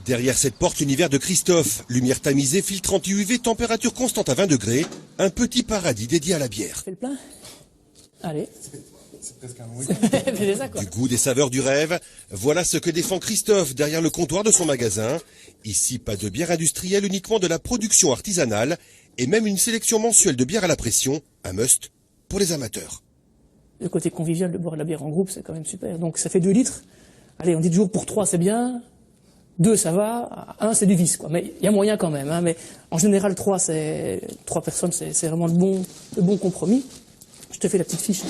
Derrière cette porte, l'univers de Christophe. Lumière tamisée, filtre anti-UV, température constante à 20 degrés. Un petit paradis dédié à la bière. Fais le plein. Allez. C'est presque un week-end. Du goût, des saveurs, du rêve. Voilà ce que défend Christophe derrière le comptoir de son magasin. Ici, pas de bière industrielle, uniquement de la production artisanale. Et même une sélection mensuelle de bière à la pression. Un must pour les amateurs. Le côté convivial de boire de la bière en groupe, c'est quand même super. Donc ça fait 2 litres. Allez, on dit toujours pour 3, c'est bien. 2, ça va. 1, c'est du vice, quoi. Mais il y a moyen quand même, hein. Mais en général, 3 personnes, c'est vraiment le bon compromis. Je te fais la petite fiche.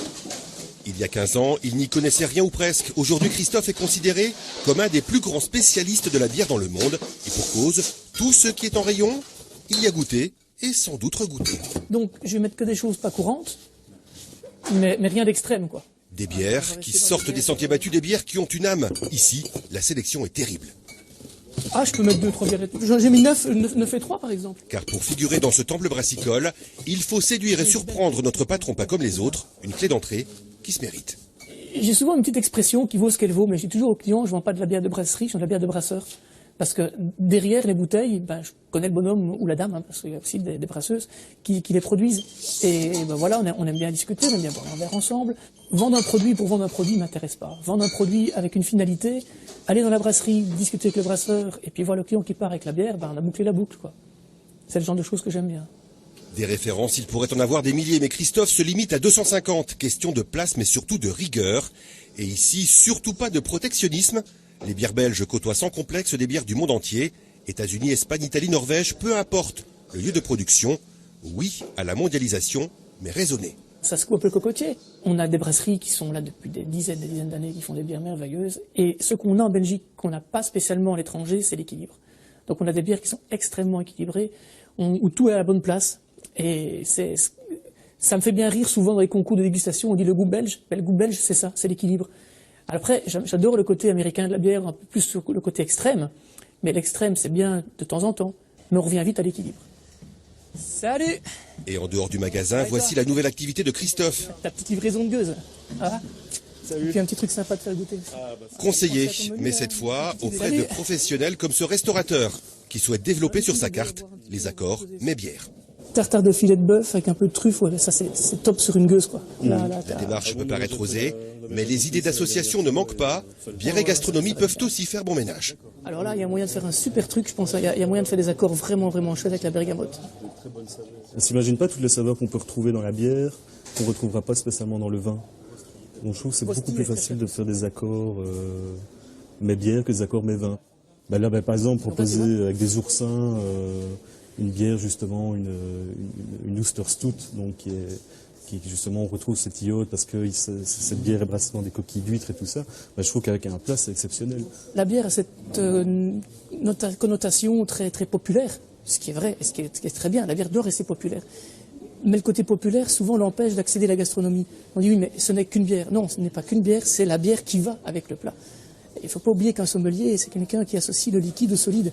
Il y a 15 ans, il n'y connaissait rien ou presque. Aujourd'hui, Christophe est considéré comme un des plus grands spécialistes de la bière dans le monde. Et pour cause, tout ce qui est en rayon, il y a goûté et sans doute regoûté. Donc, je vais mettre que des choses pas courantes, mais rien d'extrême, quoi. Des bières qui sortent des sentiers battus, des bières qui ont une âme. Ici, la sélection est terrible. Ah, je peux mettre 2, 3 bières. J'ai mis 9 et 3, par exemple. Car pour figurer dans ce temple brassicole, il faut séduire et surprendre notre patron pas comme les autres. Une clé d'entrée qui se mérite. J'ai souvent une petite expression qui vaut ce qu'elle vaut, mais je dis toujours aux clients, je vends pas de la bière de brasserie, je vends de la bière de brasseur. Parce que derrière les bouteilles, je connais le bonhomme ou la dame, hein, parce qu'il y a aussi des brasseuses qui les produisent. Et voilà, on aime bien discuter, on aime bien boire un verre ensemble. Vendre un produit pour vendre un produit m'intéresse pas. Vendre un produit avec une finalité, aller dans la brasserie, discuter avec le brasseur, et puis voir le client qui part avec la bière, on a bouclé la boucle, quoi. C'est le genre de choses que j'aime bien. Des références, il pourrait en avoir des milliers, mais Christophe se limite à 250. Question de place, mais surtout de rigueur. Et ici, surtout pas de protectionnisme. Les bières belges côtoient sans complexe des bières du monde entier. États-Unis, Espagne, Italie, Norvège, peu importe le lieu de production. Oui à la mondialisation, mais raisonnée. Ça secoue un peu le cocotier. On a des brasseries qui sont là depuis des dizaines d'années, qui font des bières merveilleuses. Et ce qu'on a en Belgique, qu'on n'a pas spécialement à l'étranger, c'est l'équilibre. Donc on a des bières qui sont extrêmement équilibrées, où tout est à la bonne place. Et ça me fait bien rire souvent dans les concours de dégustation, on dit le goût belge. Mais le goût belge, c'est ça, c'est l'équilibre. Après, j'adore le côté américain de la bière, un peu plus sur le côté extrême. Mais l'extrême, c'est bien de temps en temps. Mais on revient vite à l'équilibre. Salut! Et en dehors du magasin, voici la nouvelle activité de Christophe. Ta petite livraison de gueuse. Ah. Salut. Et puis un petit truc sympa de faire goûter. Conseiller, mais cette fois auprès de professionnels comme ce restaurateur qui souhaite développer sur sa carte les accords mais bières. Tartare de filet de bœuf avec un peu de truffe, ouais, ça c'est top sur une gueuse, quoi. La démarche peut paraître osée, mais les idées d'association ne manquent pas. Bière et gastronomie peuvent aussi faire bon ménage. Alors là, il y a moyen de faire un super truc, je pense. Il y a moyen de faire des accords vraiment chouettes avec la bergamote. On s'imagine pas toutes les saveurs qu'on peut retrouver dans la bière, qu'on retrouvera pas spécialement dans le vin. Donc je trouve que c'est beaucoup plus facile de faire des accords mets bière que des accords mets vin. Là, par exemple, proposer avec des oursins une bière, justement, une Ooster Stout, donc qui justement, on retrouve cette iode parce que cette bière est brassée dans des coquilles d'huîtres et tout ça. Je trouve qu'avec un plat, c'est exceptionnel. La bière a cette connotation très, très populaire, ce qui est vrai, et ce qui est très bien. La bière doit rester populaire. Mais le côté populaire, souvent, l'empêche d'accéder à la gastronomie. On dit oui, mais ce n'est qu'une bière. Non, ce n'est pas qu'une bière, c'est la bière qui va avec le plat. Il ne faut pas oublier qu'un sommelier, c'est quelqu'un qui associe le liquide au solide.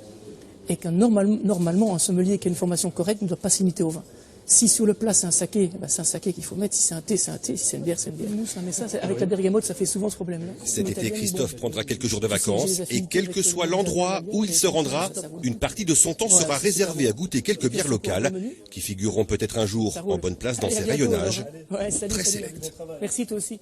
Et que normalement, un sommelier qui a une formation correcte ne doit pas s'imiter au vin. Si sur le plat c'est un saké, c'est un saké qu'il faut mettre. Si c'est un thé, c'est un thé. Si c'est une bière, c'est une bière. Mais ça, avec la bergamote, ça fait souvent ce problème-là. Cet été, Christophe prendra quelques jours de vacances et quel que soit l'endroit où il se rendra, une partie de son temps sera réservée à goûter quelques bières locales qui figureront peut-être un jour en bonne place dans ses rayonnages très sélects. Merci toi aussi.